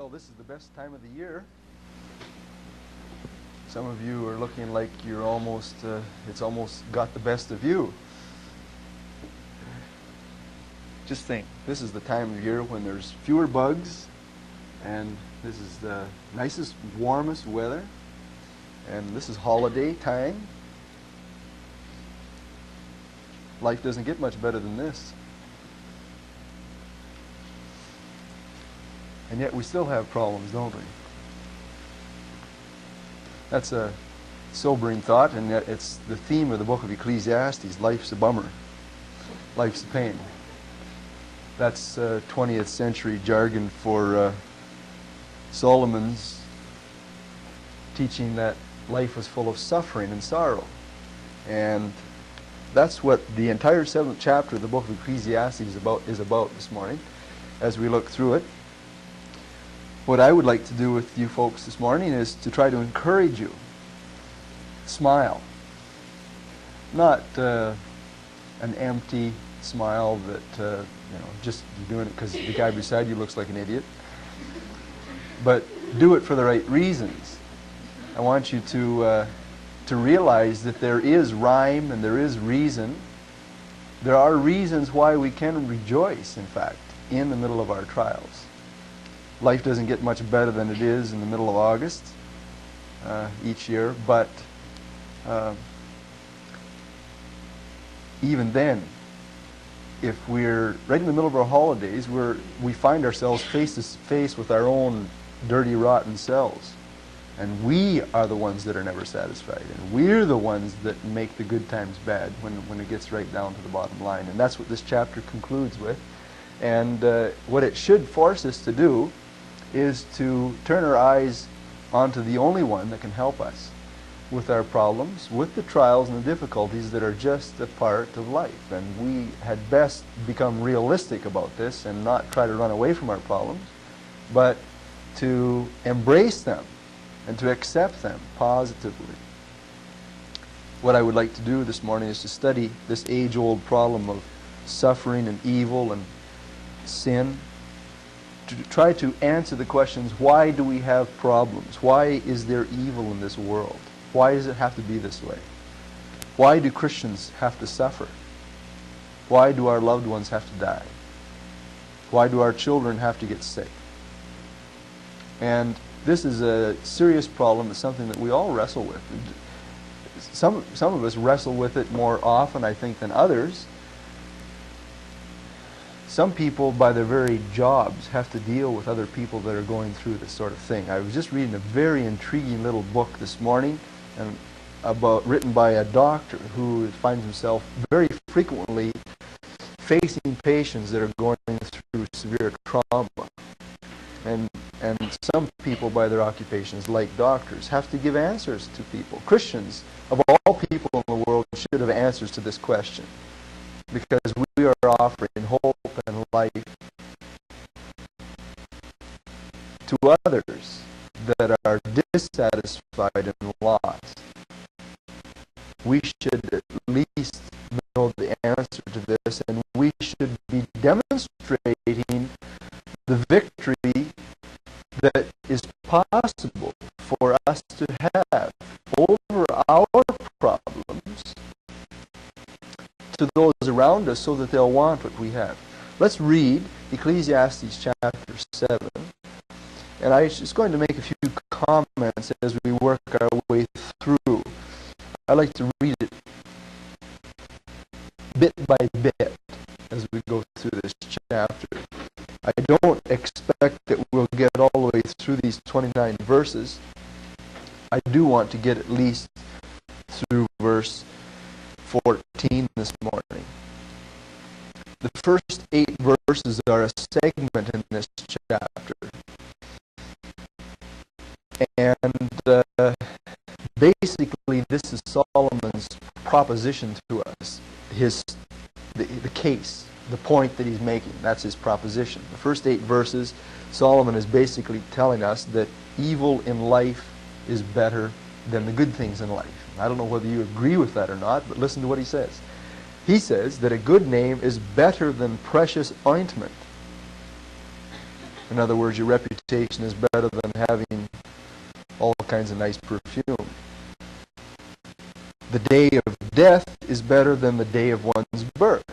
Well, this is the best time of the year. Some of you are looking like you're almost, it's almost got the best of you. Just think, this is the time of year when there's fewer bugs, and this is the nicest, warmest weather, and this is holiday time. Life doesn't get much better than this. And yet we still have problems, don't we? That's a sobering thought, and yet it's the theme of the book of Ecclesiastes. Life's a bummer. Life's a pain. That's 20th century jargon for Solomon's teaching that life was full of suffering and sorrow. And that's what the entire 7th chapter of the book of Ecclesiastes is about this morning as we look through it. What I would like to do with you folks this morning is to try to encourage you. Smile. Not an empty smile that, just you're doing it because the guy beside you looks like an idiot. But do it for the right reasons. I want you to realize that there is rhyme and there is reason. There are reasons why we can rejoice, in fact, in the middle of our trials. Life doesn't get much better than it is in the middle of August each year, but even then, if we're right in the middle of our holidays, we find ourselves face to face with our own dirty, rotten selves. And we are the ones that are never satisfied. And we're the ones that make the good times bad when it gets right down to the bottom line. And that's what this chapter concludes with. And what it should force us to do is to turn our eyes onto the only one that can help us with our problems, with the trials and the difficulties that are just a part of life. And we had best become realistic about this and not try to run away from our problems, but to embrace them and to accept them positively. What I would like to do this morning is to study this age-old problem of suffering and evil and sin, to try to answer the questions, why do we have problems? Why is there evil in this world? Why does it have to be this way? Why do Christians have to suffer? Why do our loved ones have to die? Why do our children have to get sick? And this is a serious problem. It's something that we all wrestle with. Some of us wrestle with it more often, I think, than others. Some people, by their very jobs, have to deal with other people that are going through this sort of thing. I was just reading a very intriguing little book this morning, written by a doctor who finds himself very frequently facing patients that are going through severe trauma. And some people, by their occupations, like doctors, have to give answers to people. Christians, of all people in the world, should have answers to this question, because we are offering hope and life to others that are dissatisfied and lost. We should at least know the answer to this, and we should be demonstrating the victory that is possible for us to have over our problems to those around us so that they'll want what we have. Let's read Ecclesiastes chapter 7. And I'm just going to make a few comments as we work our way through. I like to read it bit by bit as we go through this chapter. I don't expect that we'll get all the way through these 29 verses. I do want to get at least through verse 14 this morning. The first 8 verses are a segment in this chapter. And basically this is Solomon's proposition to us, the case, the point that he's making. That's his proposition. The first 8 verses, Solomon is basically telling us that evil in life is better than the good things in life. I don't know whether you agree with that or not, but listen to what he says. He says that a good name is better than precious ointment. In other words, your reputation is better than having all kinds of nice perfume. The day of death is better than the day of one's birth.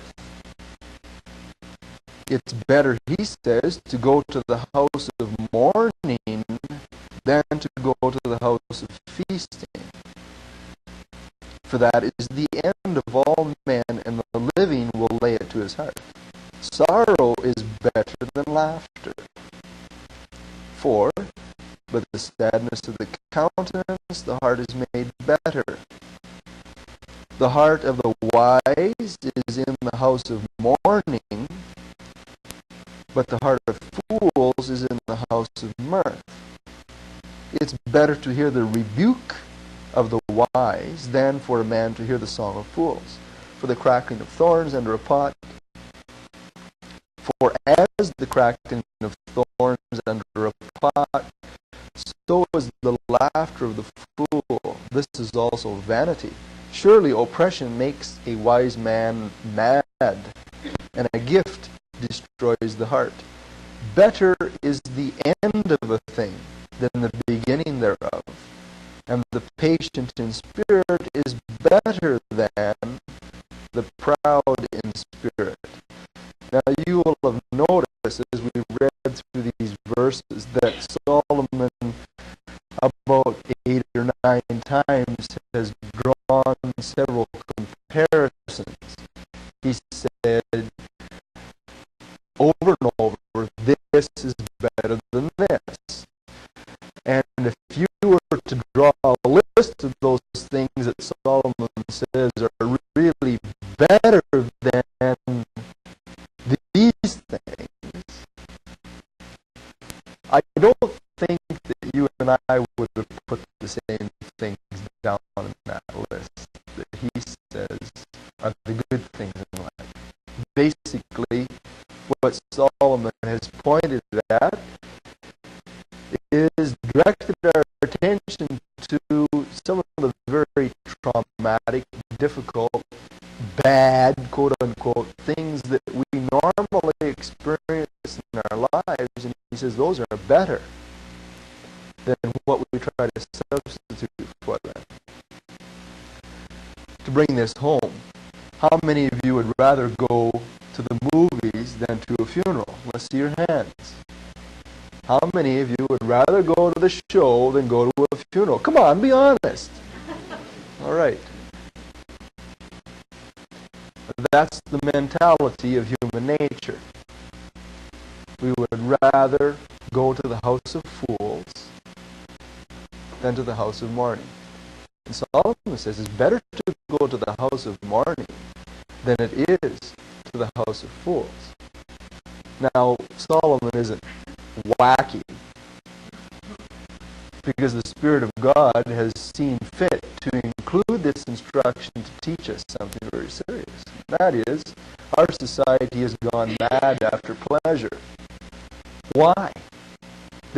It's better, he says, to go to the house of mourning than to go to the house of feasting. For that is the end of all men, and the living will lay it to his heart. Sorrow is better than laughter. For, by the sadness of the countenance, the heart is made better. The heart of the wise is in the house of mourning, but the heart of fools is in the house of mirth. It's better to hear the rebuke of the wise than for a man to hear the song of fools. For the crackling of thorns under a pot, for as the crackling of thorns under a pot, so is the laughter of the fool. This is also vanity. Surely oppression makes a wise man mad, and a gift destroys the heart. Better is the end of a thing than the beginning thereof, and the patient in spirit is better than the proud in spirit. Now you will have noticed as we read through these verses that Solomon about 8 or 9 times has drawn several comparisons. He said over and over, this is better than this. And if you were to draw a list of those things that Solomon says are really better than these things, I don't think that you and I would have put the same things down on that list that he says are the good things in life. Basically, what Solomon has pointed at is directed our attention to some of the very traumatic, difficult, bad, quote-unquote, things that we normally experience in our lives, and he says those are better than what we try to substitute for them. To bring this home, how many of you would rather go to the movies than to a funeral? Let's see your hands. How many of you would rather go to the show than go to a funeral? Come on, be honest. All right. That's the mentality of human nature. We would rather go to the house of fools than to the house of mourning. And Solomon says it's better to go to the house of mourning than it is to the house of fools. Now, Solomon isn't wacky, because the Spirit of God has seen fit to include this instruction to teach us something very serious. That is, our society has gone mad after pleasure. Why?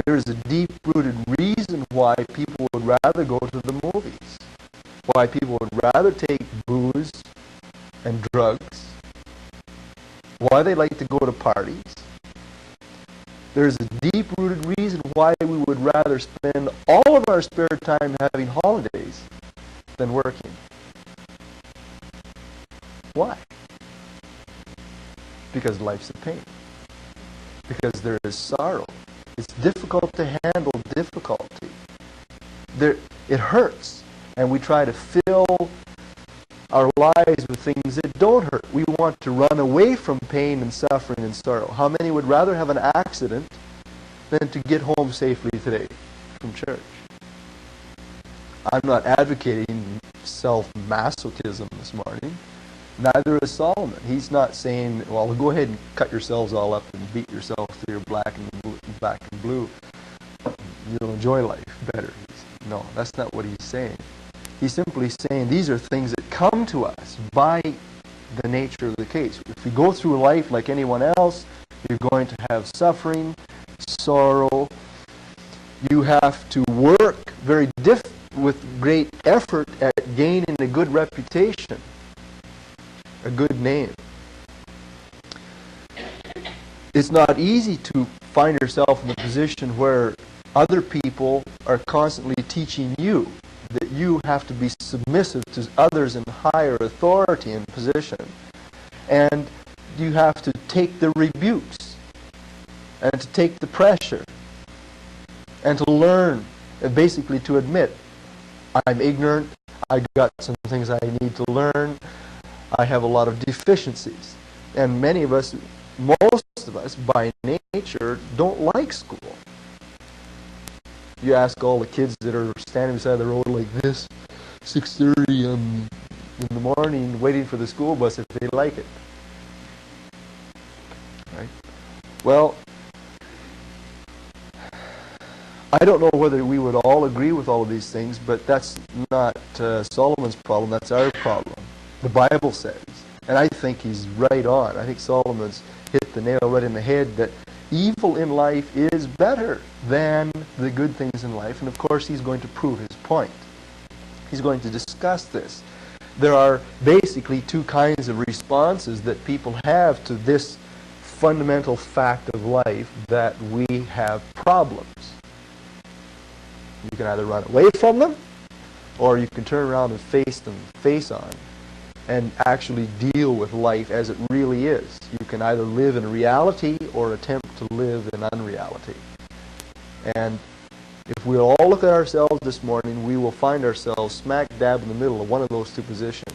There is a deep-rooted reason why people would rather go to the movies, why people would rather take booze and drugs, why they like to go to parties. There's a deep-rooted reason why we would rather spend all of our spare time having holidays than working. Why? Because life's a pain. Because there is sorrow. It's difficult to handle difficulty. It hurts, and we try to fill our lives with things that don't hurt. We want to run away from pain and suffering and sorrow. How many would rather have an accident than to get home safely today from church? I'm not advocating self-masochism this morning. Neither is Solomon. He's not saying, well, go ahead and cut yourselves all up and beat yourself till you're black and blue. You'll enjoy life better. No, that's not what he's saying. He's simply saying these are things that come to us by the nature of the case. If you go through life like anyone else, you're going to have suffering, sorrow. You have to work with great effort at gaining a good reputation, a good name. It's not easy to find yourself in a position where other people are constantly teaching you that you have to be submissive to others in higher authority and position. And you have to take the rebukes and to take the pressure and to learn, and basically to admit, I'm ignorant, I got some things I need to learn, I have a lot of deficiencies. And many of us, most of us, by nature, don't like school. You ask all the kids that are standing beside the road like this, 6:30 in the morning, waiting for the school bus, if they like it. Right? Well, I don't know whether we would all agree with all of these things, but that's not Solomon's problem, that's our problem. The Bible says, and I think he's right on. I think Solomon's hit the nail right in the head that evil in life is better than the good things in life. And of course, he's going to prove his point. He's going to discuss this. There are basically two kinds of responses that people have to this fundamental fact of life, that we have problems. You can either run away from them, or you can turn around and face them face on and actually deal with life as it really is. You can either live in reality or attempt to live in unreality. And if we all look at ourselves this morning, we will find ourselves smack dab in the middle of one of those two positions.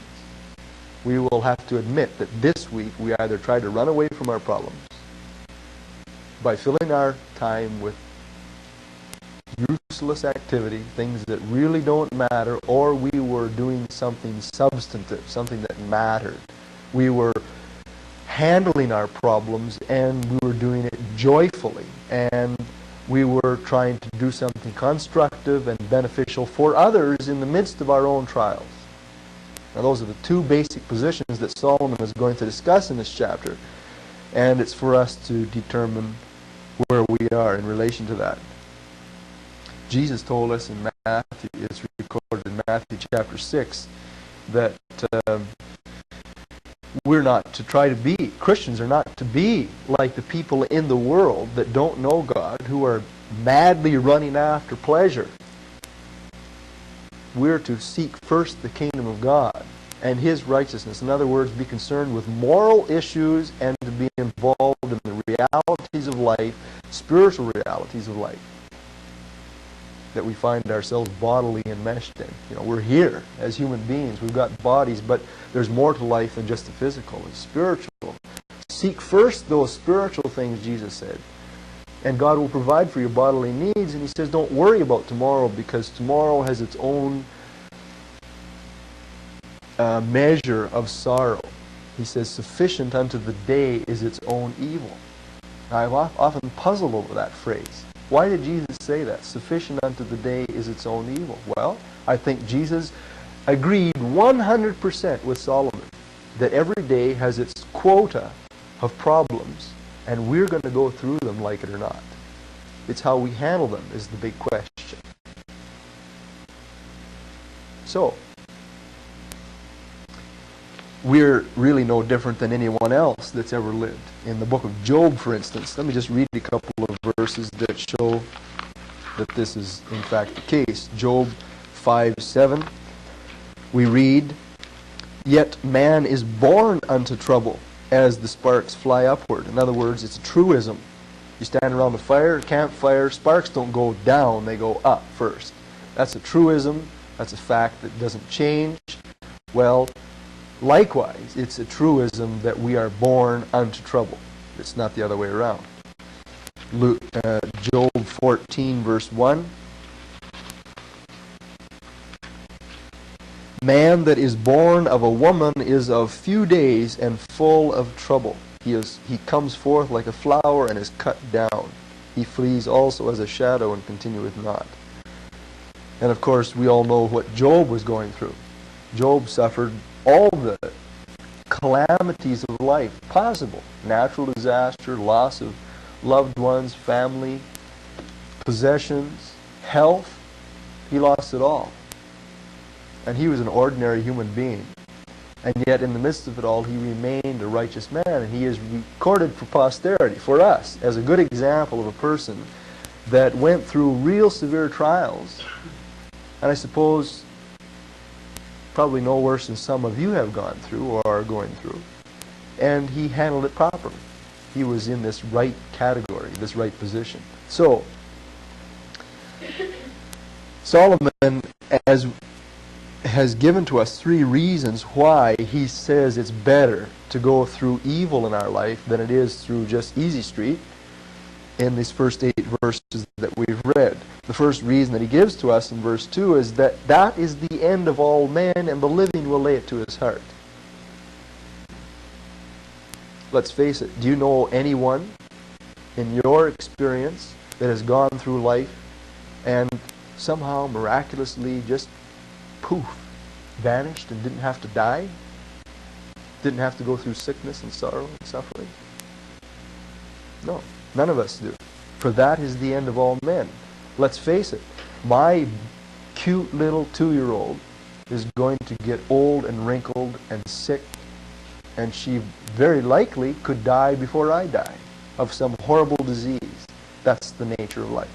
We will have to admit that this week we either tried to run away from our problems by filling our time with useless activity, things that really don't matter, or we were doing something substantive, something that mattered. We were handling our problems, and we were doing it joyfully, and we were trying to do something constructive and beneficial for others in the midst of our own trials. Now, those are the two basic positions that Solomon is going to discuss in this chapter, and it's for us to determine where we are in relation to that. Jesus told us in Matthew, it's recorded in Matthew chapter 6, that we're not to try to be, Christians are not to be like the people in the world that don't know God, who are madly running after pleasure. We're to seek first the kingdom of God and His righteousness. In other words, be concerned with moral issues and to be involved in the realities of life, spiritual realities of life, that we find ourselves bodily enmeshed in. You know, we're here as human beings. We've got bodies, but there's more to life than just the physical. It's spiritual. Seek first those spiritual things, Jesus said, and God will provide for your bodily needs. And He says, don't worry about tomorrow, because tomorrow has its own measure of sorrow. He says, sufficient unto the day is its own evil. Now, I've often puzzled over that phrase. Why did Jesus say that? Sufficient unto the day is its own evil. Well, I think Jesus agreed 100% with Solomon that every day has its quota of problems, and we're going to go through them like it or not. It's how we handle them is the big question. So, we're really no different than anyone else that's ever lived. In the book of Job, for instance, let me just read a couple of verses that show that this is in fact the case. Job 5:7, we read, "Yet man is born unto trouble, as the sparks fly upward." In other words, it's a truism. You stand around a campfire, sparks don't go down, they go up first. That's a truism, that's a fact that doesn't change. Well, likewise, it's a truism that we are born unto trouble. It's not the other way around. Job 14, verse 1. "Man that is born of a woman is of few days and full of trouble. He comes forth like a flower and is cut down. He flees also as a shadow and continueth not." And of course, we all know what Job was going through. Job suffered all the calamities of life possible. Natural disaster, loss of loved ones, family, possessions, health. He lost it all. And he was an ordinary human being. And yet in the midst of it all, he remained a righteous man, and he is recorded for posterity, for us, as a good example of a person that went through real severe trials, and I suppose probably no worse than some of you have gone through or are going through, and he handled it properly. He was in this right category, this right position. So, Solomon has given to us 3 reasons why he says it's better to go through evil in our life than it is through just easy street in these first 8 verses that we've read. The first reason that he gives to us in verse 2 is that that is the end of all men, and the living will lay it to his heart. Let's face it, do you know anyone in your experience that has gone through life and somehow miraculously just poof, vanished and didn't have to die? Didn't have to go through sickness and sorrow and suffering? No, none of us do. For that is the end of all men. Let's face it, my cute little 2-year-old is going to get old and wrinkled and sick, and she very likely could die before I die of some horrible disease. That's the nature of life.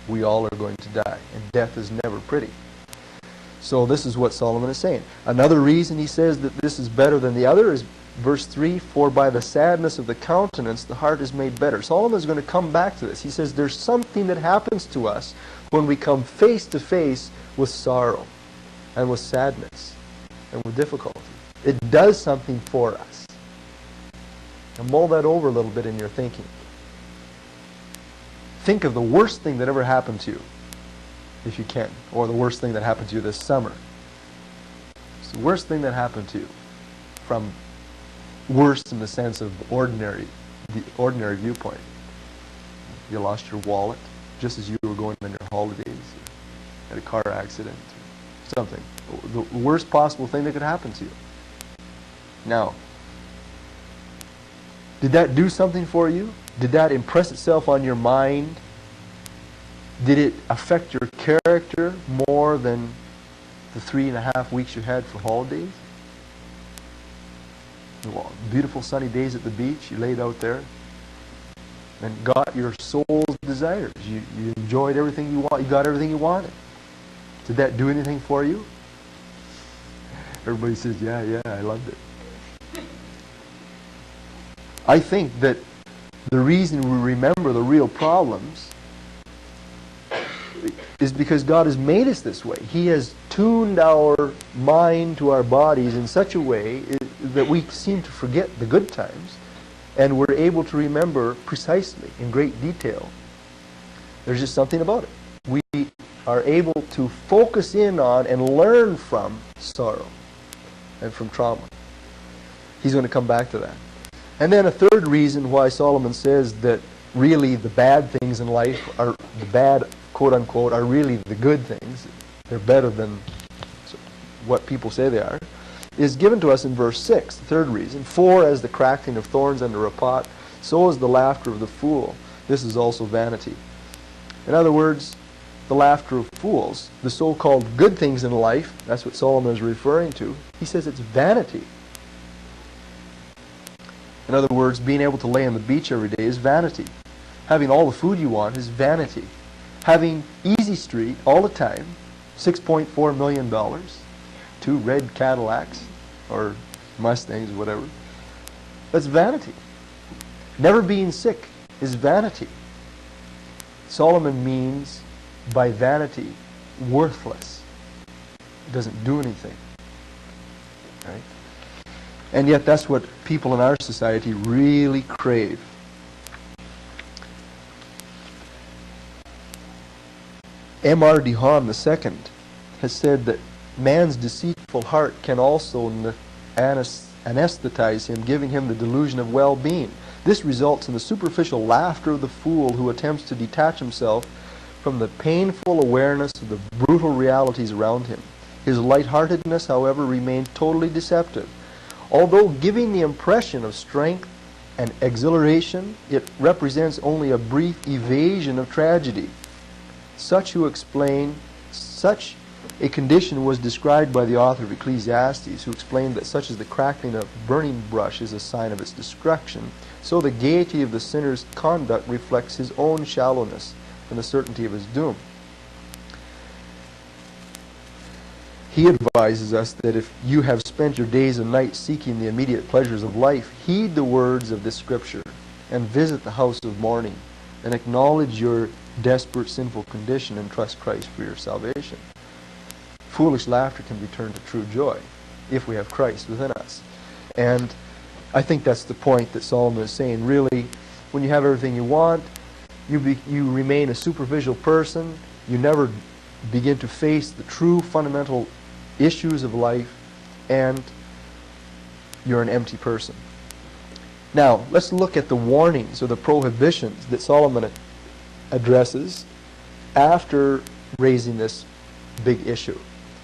We all are going to die, and death is never pretty. So this is what Solomon is saying. Another reason he says that this is better than the other is verse 3, for by the sadness of the countenance the heart is made better. Solomon is going to come back to this. He says there's something that happens to us when we come face to face with sorrow and with sadness and with difficulty. It does something for us. And mull that over a little bit in your thinking. Think of the worst thing that ever happened to you, if you can, or the worst thing that happened to you this summer. It's the worst thing that happened to you, from worse in the sense of the ordinary viewpoint. You lost your wallet just as you were going on your holidays, or had a car accident, or something. The worst possible thing that could happen to you. Now, did that do something for you? Did that impress itself on your mind? Did it affect your character more than the 3.5 weeks you had for holidays? Well, beautiful sunny days at the beach, you laid out there and got your soul's desires. You enjoyed everything you want. You got everything you wanted. Did that do anything for you? Everybody says, yeah, I loved it. I think that the reason we remember the real problems is because God has made us this way. He has tuned our mind to our bodies in such a way that we seem to forget the good times, and we're able to remember precisely, in great detail. There's just something about it. We are able to focus in on and learn from sorrow and from trauma. He's going to come back to that. And then a third reason why Solomon says that really the bad things in life are the bad, quote unquote, are really the good things. They're better than what people say they are, is given to us in verse 6. The third reason, for as the cracking of thorns under a pot, so is the laughter of the fool. This is also vanity. In other words, the laughter of fools, the so-called good things in life, that's what Solomon is referring to. He says it's vanity. In other words, being able to lay on the beach every day is vanity. Having all the food you want is vanity. Having easy street all the time, $6.4 million, 2 red Cadillacs, or Mustangs, whatever, that's vanity. Never being sick is vanity. Solomon means by vanity, worthless. It doesn't do anything. Right? And yet that's what people in our society really crave. M.R. DeHaan II has said that man's deceitful heart can also anesthetize him, giving him the delusion of well-being. This results in the superficial laughter of the fool who attempts to detach himself from the painful awareness of the brutal realities around him. His lightheartedness, however, remained totally deceptive. Although giving the impression of strength and exhilaration, it represents only a brief evasion of tragedy. Such who explain such A condition was described by the author of Ecclesiastes, who explained that such as the crackling of a burning brush is a sign of its destruction, so the gaiety of the sinner's conduct reflects his own shallowness and the certainty of his doom. He advises us that if you have spent your days and nights seeking the immediate pleasures of life, heed the words of this scripture and visit the house of mourning and acknowledge your desperate sinful condition and trust Christ for your salvation. Foolish laughter can be turned to true joy if we have Christ within us. And I think that's the point that Solomon is saying. Really, when you have everything you want, you remain a superficial person. You never begin to face the true fundamental issues of life, and you're an empty person. Now, let's look at the warnings or the prohibitions that Solomon addresses after raising this big issue.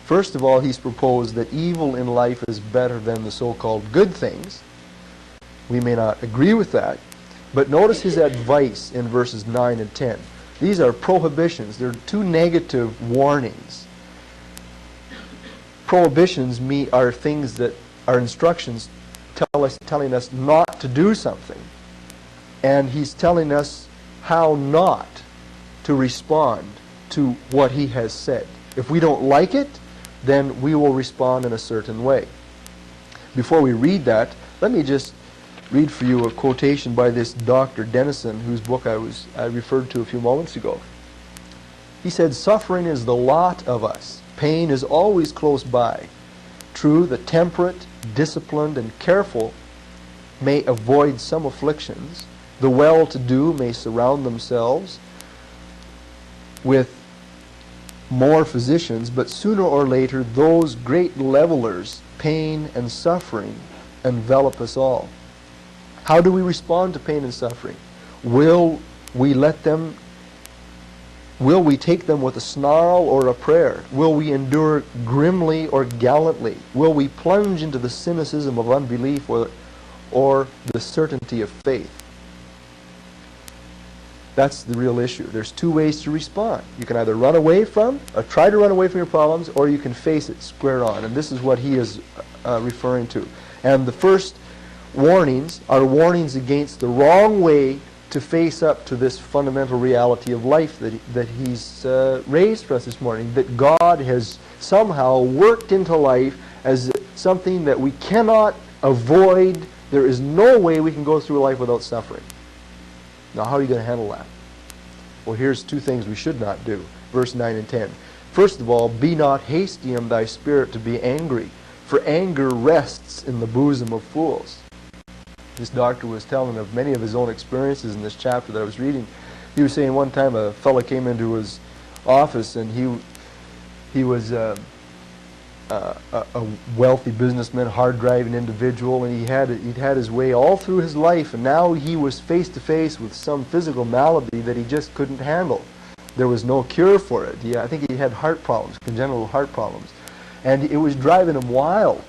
First of all, he's proposed that evil in life is better than the so-called good things. We may not agree with that, but notice his advice in verses 9 and 10. These are prohibitions. They're two negative warnings. Prohibitions are things that are instructions telling us not to do something. And he's telling us how not to respond to what he has said. If we don't like it, then we will respond in a certain way. Before we read that, let me just read for you a quotation by this Dr. Denison, whose book I referred to a few moments ago. He said, "Suffering is the lot of us. Pain is always close by. True, the temperate, disciplined, and careful may avoid some afflictions. The well-to-do may surround themselves with more physicians, but sooner or later those great levelers, pain and suffering, envelop us all." How do we respond to pain and suffering? Will we take them with a snarl or a prayer? Will we endure grimly or gallantly? Will we plunge into the cynicism of unbelief or the certainty of faith? That's the real issue. There's two ways to respond. You can either run away from, or try to run away from your problems, or you can face it square on. And this is what he is referring to. And the first warnings are warnings against the wrong way to face up to this fundamental reality of life that he's raised for us this morning, that God has somehow worked into life as something that we cannot avoid. There is no way we can go through life without suffering. Now, how are you going to handle that? Well, here's two things we should not do. Verse 9 and 10. First of all, be not hasty in thy spirit to be angry, for anger rests in the bosom of fools. This doctor was telling of many of his own experiences in this chapter that I was reading. He was saying one time a fellow came into his office, and he was a wealthy businessman, hard-driving individual, and he'd had his way all through his life, and now he was face to face with some physical malady that he just couldn't handle. There was no cure for it. I think he had heart problems, congenital heart problems, and it was driving him wild.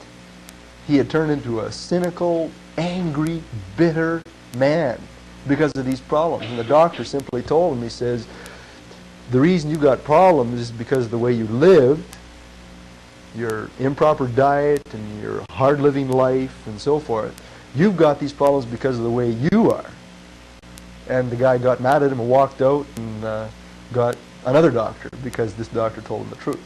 He had turned into a cynical, angry, bitter man because of these problems. And the doctor simply told him, he says, the reason you got problems is because of the way you lived, your improper diet and your hard living life and so forth. You've got these problems because of the way you are. And the guy got mad at him and walked out and got another doctor because this doctor told him the truth.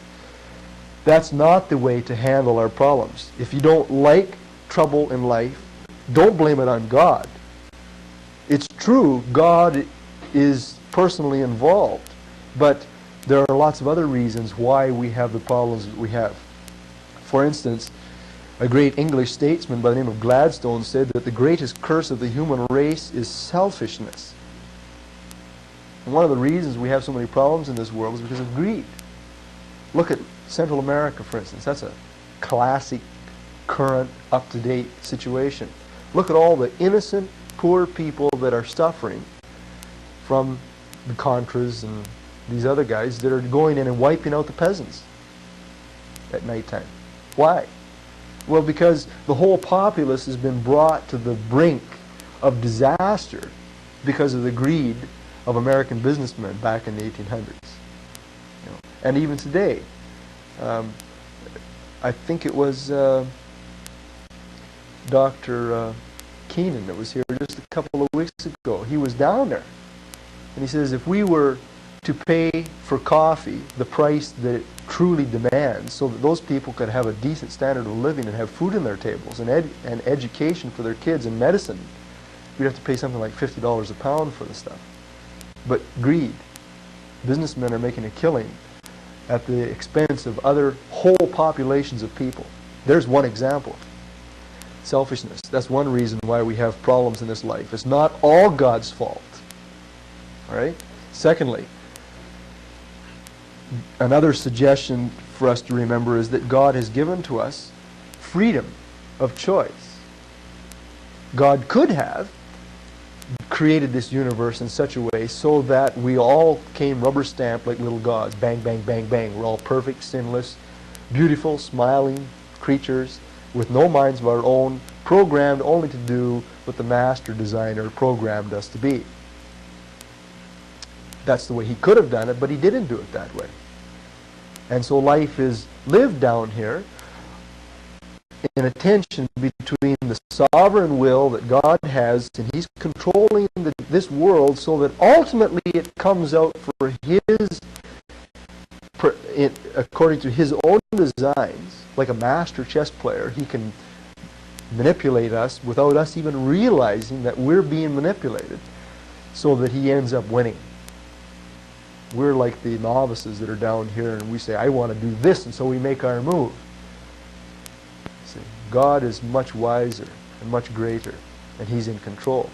That's not the way to handle our problems. If you don't like trouble in life, don't blame it on God. It's true, God is personally involved, but there are lots of other reasons why we have the problems that we have. For instance, a great English statesman by the name of Gladstone said that the greatest curse of the human race is selfishness. And one of the reasons we have so many problems in this world is because of greed. Look at Central America, for instance. That's a classic, current, up-to-date situation. Look at all the innocent, poor people that are suffering from the Contras and these other guys that are going in and wiping out the peasants at nighttime. Why? Well, because the whole populace has been brought to the brink of disaster because of the greed of American businessmen back in the 1800s. And even today, I think it was Dr. Keenan that was here just a couple of weeks ago. He was down there. And he says if we were to pay for coffee the price that it truly demands so that those people could have a decent standard of living and have food in their tables and education for their kids and medicine, we'd have to pay something like $50 a pound for the stuff. But greed. Businessmen are making a killing at the expense of other whole populations of people. There's one example. Selfishness. That's one reason why we have problems in this life. It's not all God's fault. All right? Secondly, another suggestion for us to remember is that God has given to us freedom of choice. God could have created this universe in such a way so that we all came rubber stamped like little gods. Bang, bang, bang, bang. We're all perfect, sinless, beautiful, smiling creatures with no minds of our own, programmed only to do what the master designer programmed us to be. That's the way he could have done it, but he didn't do it that way. And so life is lived down here in a tension between the sovereign will that God has, and he's controlling this world so that ultimately it comes out for his, according to his own designs. Like a master chess player, he can manipulate us without us even realizing that we're being manipulated so that he ends up winning. We're like the novices that are down here and we say, I want to do this, and so we make our move. See, God is much wiser and much greater, and he's in control.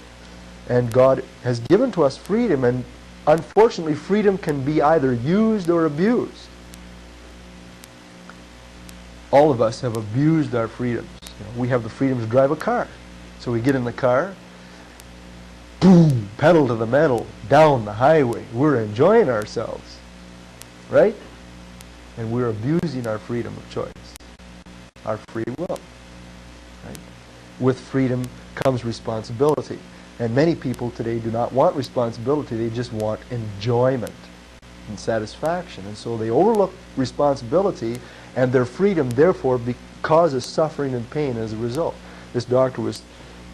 And God has given to us freedom, and unfortunately freedom can be either used or abused. All of us have abused our freedoms. You know, we have the freedom to drive a car. So we get in the car, boom, pedal to the metal, down the highway. We're enjoying ourselves, right? And we're abusing our freedom of choice, our free will. Right? With freedom comes responsibility. And many people today do not want responsibility, they just want enjoyment and satisfaction. And so they overlook responsibility, and their freedom therefore causes suffering and pain as a result. This doctor was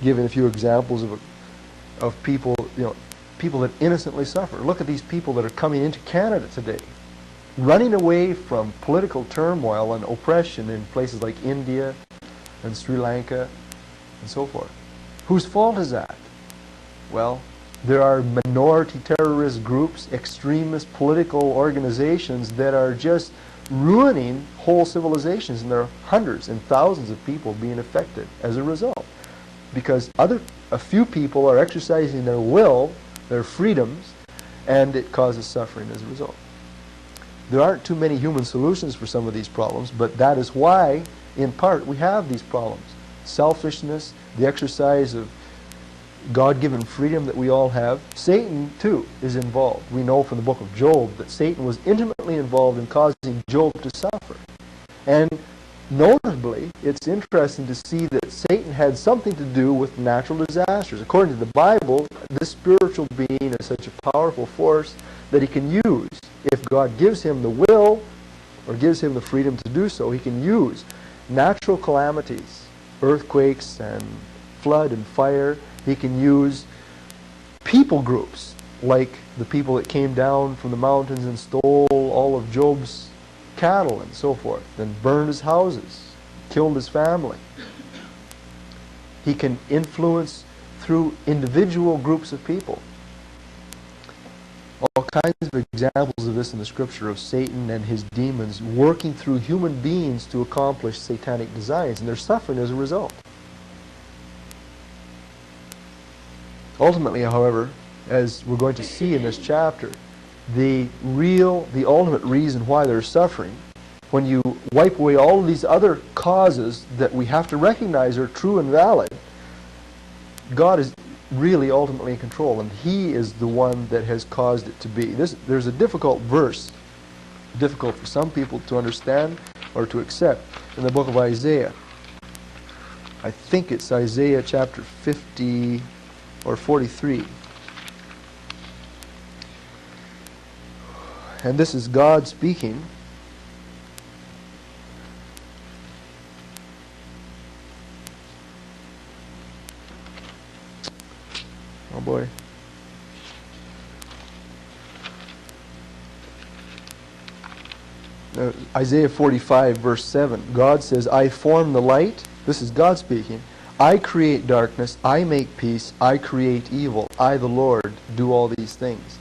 giving a few examples of people, you know, people that innocently suffer. Look at these people that are coming into Canada today, running away from political turmoil and oppression in places like India and Sri Lanka and so forth. Whose fault is that? Well, there are minority terrorist groups, extremist political organizations that are just ruining whole civilizations, and there are hundreds and thousands of people being affected as a result. Because a few people are exercising their will, their freedoms, and it causes suffering as a result. There aren't too many human solutions for some of these problems, but that is why, in part, we have these problems. Selfishness, the exercise of God-given freedom that we all have. Satan, too, is involved. We know from the book of Job that Satan was intimately involved in causing Job to suffer. And notably, it's interesting to see that Satan had something to do with natural disasters. According to the Bible, this spiritual being is such a powerful force that he can use. If God gives him the will, or gives him the freedom to do so, he can use natural calamities, earthquakes and flood and fire. He can use people groups, like the people that came down from the mountains and stole all of Job's cattle and so forth, and burned his houses, killed his family. He can influence through individual groups of people. All kinds of examples of this in the scripture, of Satan and his demons working through human beings to accomplish satanic designs, and they're suffering as a result. Ultimately, however, as we're going to see in this chapter, the ultimate reason why they're suffering, when you wipe away all of these other causes that we have to recognize are true and valid, God is really ultimately in control, and he is the one that has caused it to be. There's a difficult verse, difficult for some people to understand or to accept, in the book of Isaiah. I think it's Isaiah chapter 50 or 43. And this is God speaking. boy. Isaiah 45, verse 7. God says, I form the light. This is God speaking. I create darkness. I make peace. I create evil. I, the Lord, do all these things.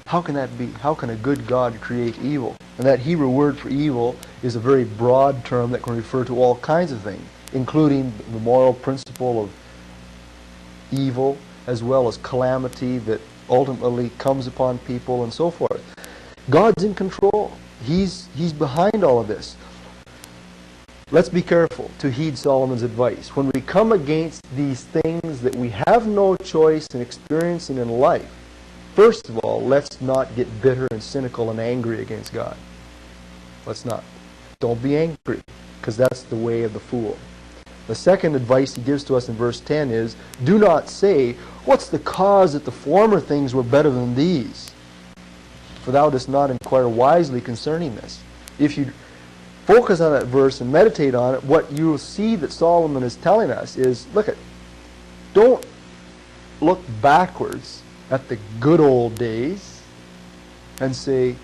How can that be? How can a good God create evil? And that Hebrew word for evil is a very broad term that can refer to all kinds of things, including the moral principle of evil, as well as calamity that ultimately comes upon people and so forth. God's in control. He's behind all of this. Let's be careful to heed Solomon's advice. When we come against these things that we have no choice in experiencing in life, first of all, let's not get bitter and cynical and angry against God. Let's not. Don't be angry, because that's the way of the fool. The second advice he gives to us in verse 10 is, do not say, what's the cause that the former things were better than these? For thou dost not inquire wisely concerning this. If you focus on that verse and meditate on it, what you'll see that Solomon is telling us is, don't look backwards at the good old days and say,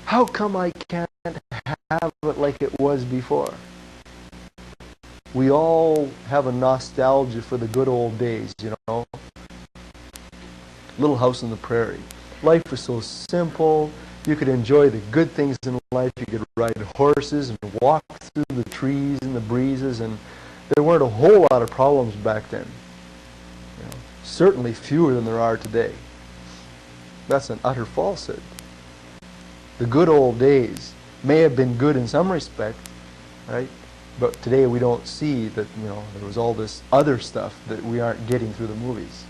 how come I can't have it like it was before? We all have a nostalgia for the good old days, you know. Little house on the prairie. Life was so simple. You could enjoy the good things in life. You could ride horses and walk through the trees and the breezes, and there weren't a whole lot of problems back then. You know, certainly fewer than there are today. That's an utter falsehood. The good old days may have been good in some respect, right? But today we don't see that, you know, there was all this other stuff that we aren't getting through the movies.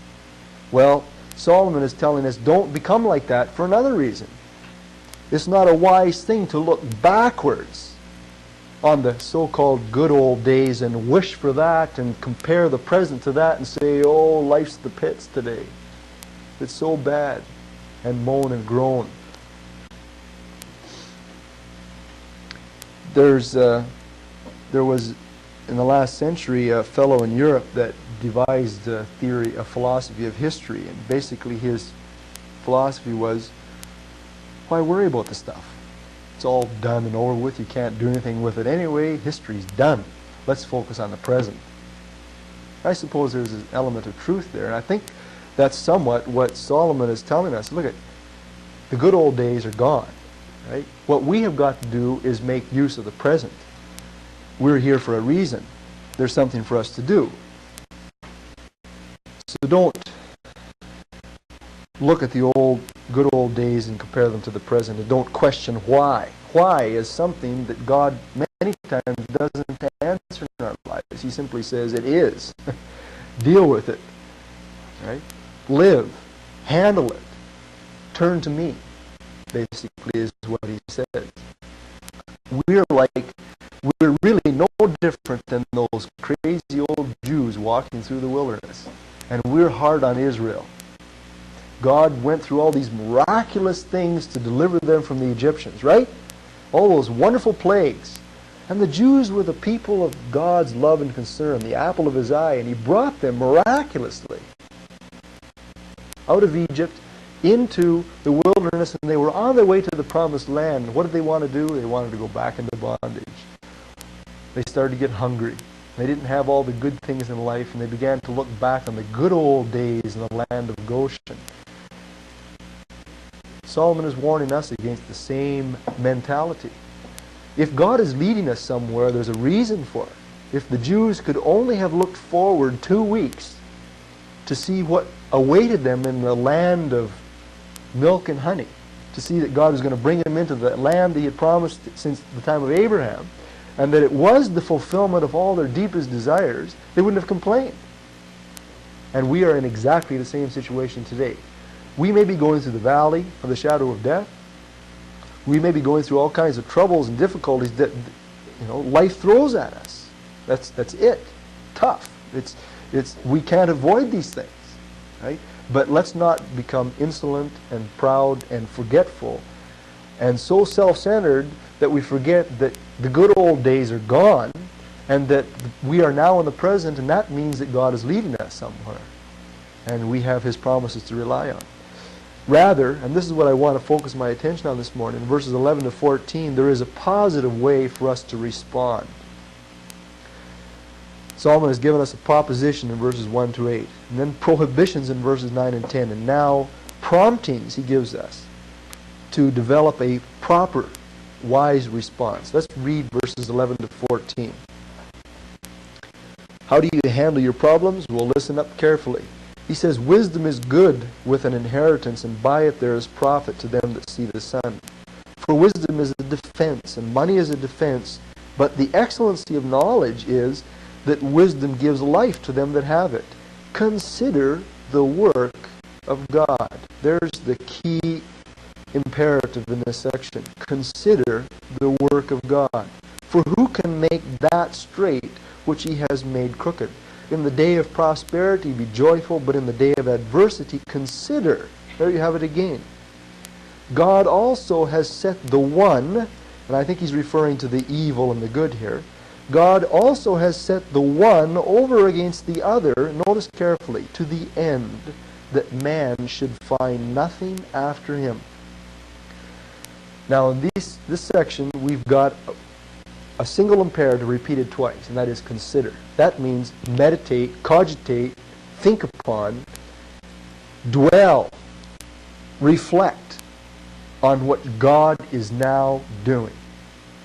Well, Solomon is telling us don't become like that for another reason. It's not a wise thing to look backwards on the so-called good old days and wish for that and compare the present to that and say, oh, life's the pits today. It's so bad, and moan and groan. There was, in the last century, a fellow in Europe that devised a theory, a philosophy of history, and basically his philosophy was, why worry about the stuff? It's all done and over with. You can't do anything with it anyway. History's done. Let's focus on the present. I suppose there's an element of truth there, and I think that's somewhat what Solomon is telling us. Look, the good old days are gone, right? What we have got to do is make use of the present. We're here for a reason. There's something for us to do. So don't look at the good old days and compare them to the present, and don't question why. Why is something that God many times doesn't answer in our lives. He simply says it is. Deal with it. Right? Live. Handle it. Turn to me, basically, is what he says. We're really no different than those crazy old Jews walking through the wilderness. And we're hard on Israel. God went through all these miraculous things to deliver them from the Egyptians, right? All those wonderful plagues. And the Jews were the people of God's love and concern, the apple of his eye, and he brought them miraculously out of Egypt into the wilderness, and they were on their way to the promised land. What did they want to do? They wanted to go back into bondage. They started to get hungry. They didn't have all the good things in life, and they began to look back on the good old days in the land of Goshen. Solomon is warning us against the same mentality. If God is leading us somewhere, there's a reason for it. If the Jews could only have looked forward 2 weeks to see what awaited them in the land of milk and honey, to see that God was going to bring them into the land that he had promised since the time of Abraham, and that it was the fulfillment of all their deepest desires, they wouldn't have complained. And we are in exactly the same situation today. We may be going through the valley of the shadow of death. We may be going through all kinds of troubles and difficulties that, life throws at us. That's it. Tough. We can't avoid these things, right? But let's not become insolent and proud and forgetful and so self-centered that we forget that the good old days are gone and that we are now in the present, and that means that God is leading us somewhere. and we have His promises to rely on. Rather, and this is what I want to focus my attention on this morning, in verses 11 to 14, there is a positive way for us to respond. Solomon has given us a proposition in verses 1 to 8, and then prohibitions in verses 9 and 10, and now promptings he gives us to develop a proper, wise response. Let's read verses 11 to 14. How do you handle your problems? Well, listen up carefully. He says, wisdom is good with an inheritance, and by it there is profit to them that see the sun. For wisdom is a defense, and money is a defense, but the excellency of knowledge is that wisdom gives life to them that have it. Consider the work of God. There's the key imperative in this section. Consider the work of God. For who can make that straight which He has made crooked? In the day of prosperity be joyful, but in the day of adversity consider. There you have it again. God also has set the one, and I think he's referring to the evil and the good here. God also has set the one over against the other, notice carefully, to the end that man should find nothing after him. Now in this section we've got a single imperative repeated twice, and that is consider. That means meditate, cogitate, think upon, dwell, reflect on what God is now doing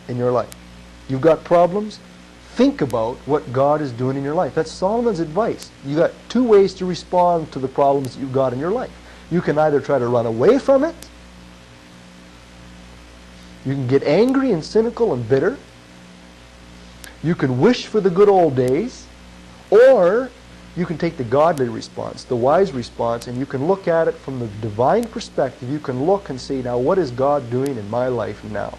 in your life. You've got problems? Think about what God is doing in your life. That's Solomon's advice. You've got two ways to respond to the problems that you've got in your life. You can either try to run away from it, you can get angry and cynical and bitter, you can wish for the good old days, or you can take the godly response, the wise response, and you can look at it from the divine perspective. You can look and say, now what is God doing in my life now?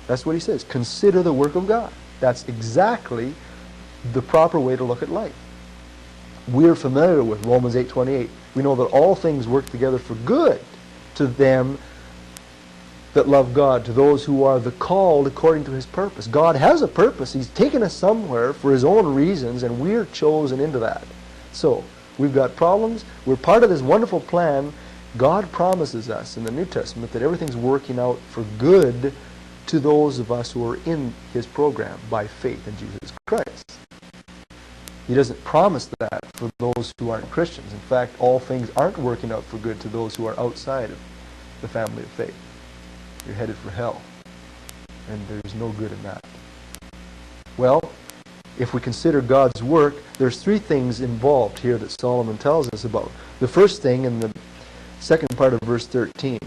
That's what he says. Consider the work of God. That's exactly the proper way to look at life. We're familiar with Romans 8:28. We know that all things work together for good to them that love God, to those who are the called according to His purpose. God has a purpose. He's taken us somewhere for His own reasons, and we're chosen into that. So, we've got problems. We're part of this wonderful plan. God promises us in the New Testament that everything's working out for good to those of us who are in His program by faith in Jesus Christ. He doesn't promise that for those who aren't Christians. In fact, all things aren't working out for good to those who are outside of the family of faith. You're headed for hell, and there's no good in that. Well, if we consider God's work, there's three things involved here that Solomon tells us about. The first thing in the second part of verse 13,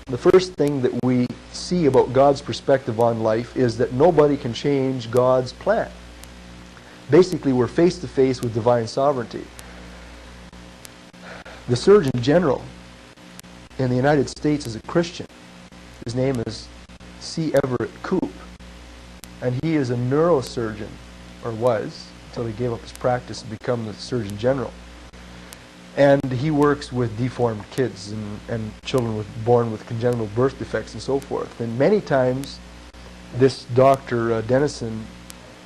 the first thing that we see about God's perspective on life is that nobody can change God's plan. Basically, we're face to face with divine sovereignty. The Surgeon General in the United States is a Christian. His name is C. Everett Koop, and he is a neurosurgeon, or was, until he gave up his practice to become the Surgeon General. And he works with deformed kids and children born with congenital birth defects and so forth. And many times, this Dr. Dennison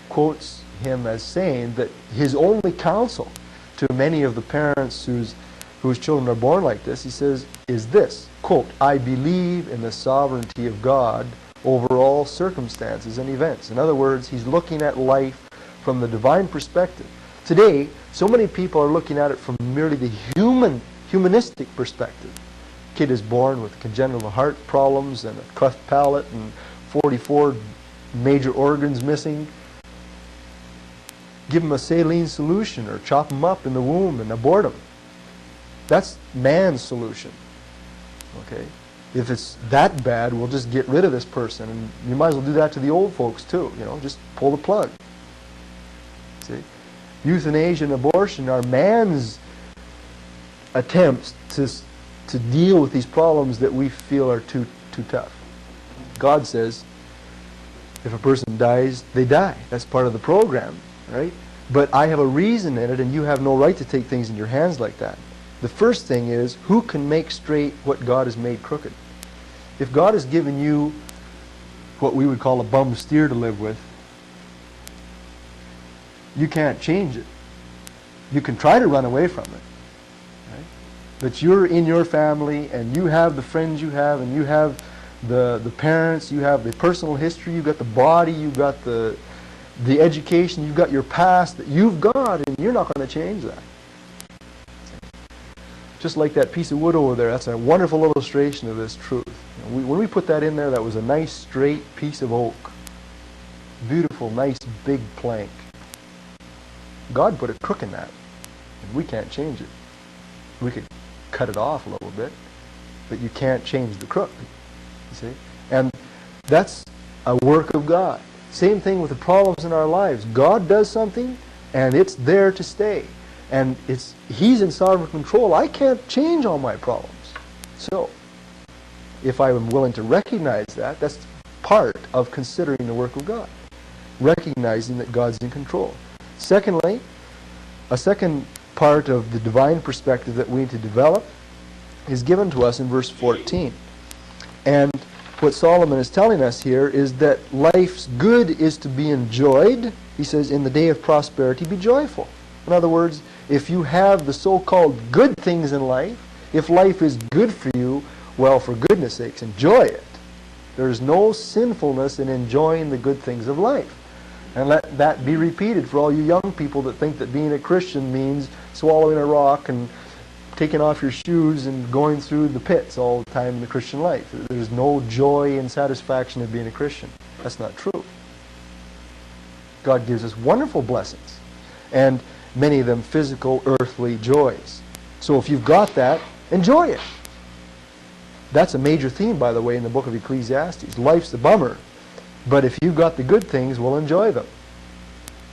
quotes him as saying that his only counsel to many of the parents whose children are born like this, he says, is this, quote, I believe in the sovereignty of God over all circumstances and events. In other words, he's looking at life from the divine perspective. Today, so many people are looking at it from merely the humanistic perspective. Kid is born with congenital heart problems and a cleft palate and 44 major organs missing. Give him a saline solution or chop him up in the womb and abort him. That's man's solution. Okay? If it's that bad, we'll just get rid of this person. And you might as well do that to the old folks too. You know, just pull the plug. See? Euthanasia and abortion are man's attempts to deal with these problems that we feel are too tough. God says, if a person dies, they die. That's part of the program, right? But I have a reason in it, and you have no right to take things in your hands like that. The first thing is, who can make straight what God has made crooked? If God has given you what we would call a bum steer to live with, you can't change it. You can try to run away from it. Right? But you're in your family, and you have the friends you have, and you have the parents, you have the personal history, you've got the body, you've got the education, you've got your past that you've got, and you're not going to change that. Just like that piece of wood over there, that's a wonderful illustration of this truth. When we put that in there, that was a nice straight piece of oak. Beautiful, nice, big plank. God put a crook in that, and we can't change it. We could cut it off a little bit, but you can't change the crook. You see? And that's a work of God. Same thing with the problems in our lives. God does something, and it's there to stay. And He's in sovereign control. I can't change all my problems. So, if I am willing to recognize that, that's part of considering the work of God. Recognizing that God's in control. Secondly, a second part of the divine perspective that we need to develop is given to us in verse 14. And what Solomon is telling us here is that life's good is to be enjoyed. He says, in the day of prosperity, be joyful. In other words, if you have the so-called good things in life, if life is good for you, well, for goodness sakes, enjoy it. There's no sinfulness in enjoying the good things of life. And let that be repeated for all you young people that think that being a Christian means swallowing a rock and taking off your shoes and going through the pits all the time in the Christian life. There's no joy and satisfaction of being a Christian. That's not true. God gives us wonderful blessings, and many of them physical, earthly joys. So if you've got that, enjoy it. That's a major theme, by the way, in the book of Ecclesiastes. Life's a bummer, but if you've got the good things, well, enjoy them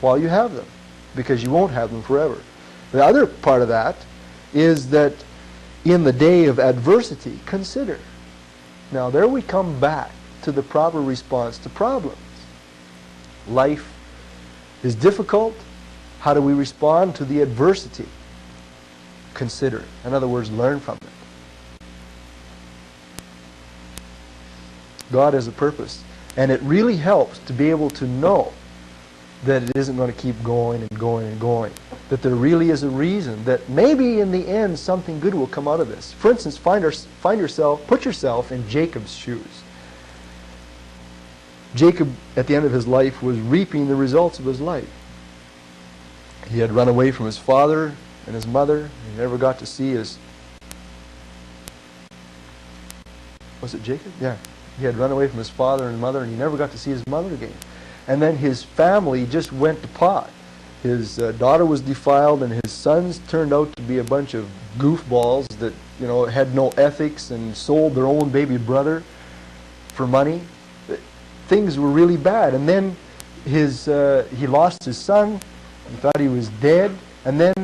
while you have them, because you won't have them forever. The other part of that is that in the day of adversity, consider. Now, there we come back to the proper response to problems. Life is difficult. How do we respond to the adversity? Consider. In other words, learn from it. God has a purpose. And it really helps to be able to know that it isn't going to keep going and going and going. That there really is a reason. That maybe in the end something good will come out of this. For instance, put yourself in Jacob's shoes. Jacob, at the end of his life, was reaping the results of his life. He had run away from his father and his mother. He never got to see his... Was it Jacob? Yeah. He had run away from his father and mother, and he never got to see his mother again. And then his family just went to pot. His daughter was defiled, and his sons turned out to be a bunch of goofballs that, had no ethics and sold their own baby brother for money. Things were really bad. And then he lost his son. He thought he was dead. And then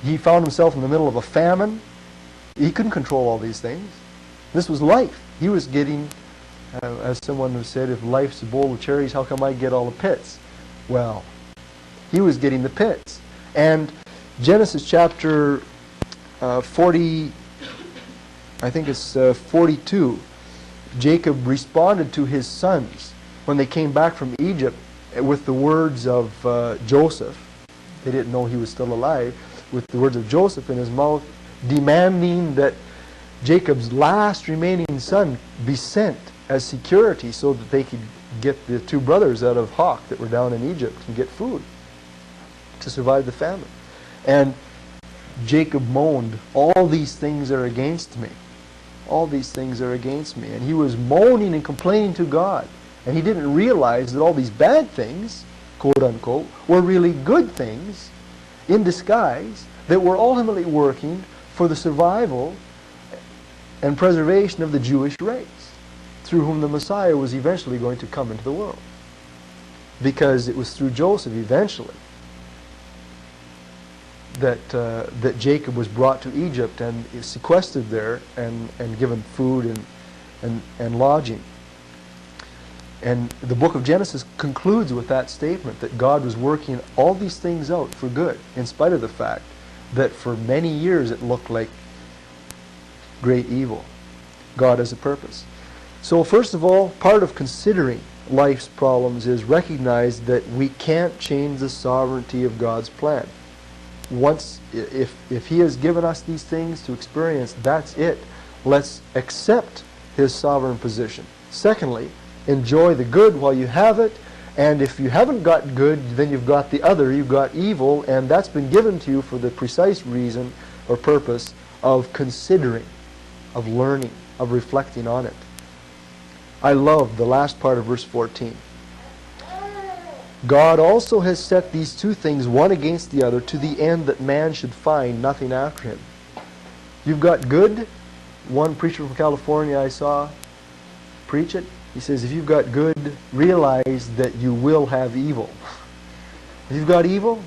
he found himself in the middle of a famine. He couldn't control all these things. This was life. He was getting, as someone who said, if life's a bowl of cherries, how come I get all the pits? Well, he was getting the pits. And Genesis chapter 40, I think it's 42, Jacob responded to his sons when they came back from Egypt with the words of Joseph. They didn't know he was still alive. With the words of Joseph in his mouth, demanding that Jacob's last remaining son be sent as security so that they could get the two brothers out of Hawk that were down in Egypt and get food to survive the famine. And Jacob moaned, all these things are against me. All these things are against me. And he was moaning and complaining to God. And he didn't realize that all these bad things, quote unquote, were really good things in disguise that were ultimately working for the survival and preservation of the Jewish race, through whom the Messiah was eventually going to come into the world. Because it was through Joseph eventually that Jacob was brought to Egypt and is sequestered there and given food and lodging. And the book of Genesis concludes with that statement that God was working all these things out for good, in spite of the fact that for many years it looked like great evil. God has a purpose. So first of all, part of considering life's problems is recognize that we can't change the sovereignty of God's plan. if He has given us these things to experience, that's it. Let's accept His sovereign position. Secondly, enjoy the good while you have it. And if you haven't got good, then you've got the other. You've got evil, and that's been given to you for the precise reason or purpose of considering, of learning, of reflecting on it. I love the last part of verse 14. God also has set these two things one against the other to the end that man should find nothing after him. You've got good. One preacher from California I saw preach it. He says, if you've got good, realize that you will have evil. If you've got evil,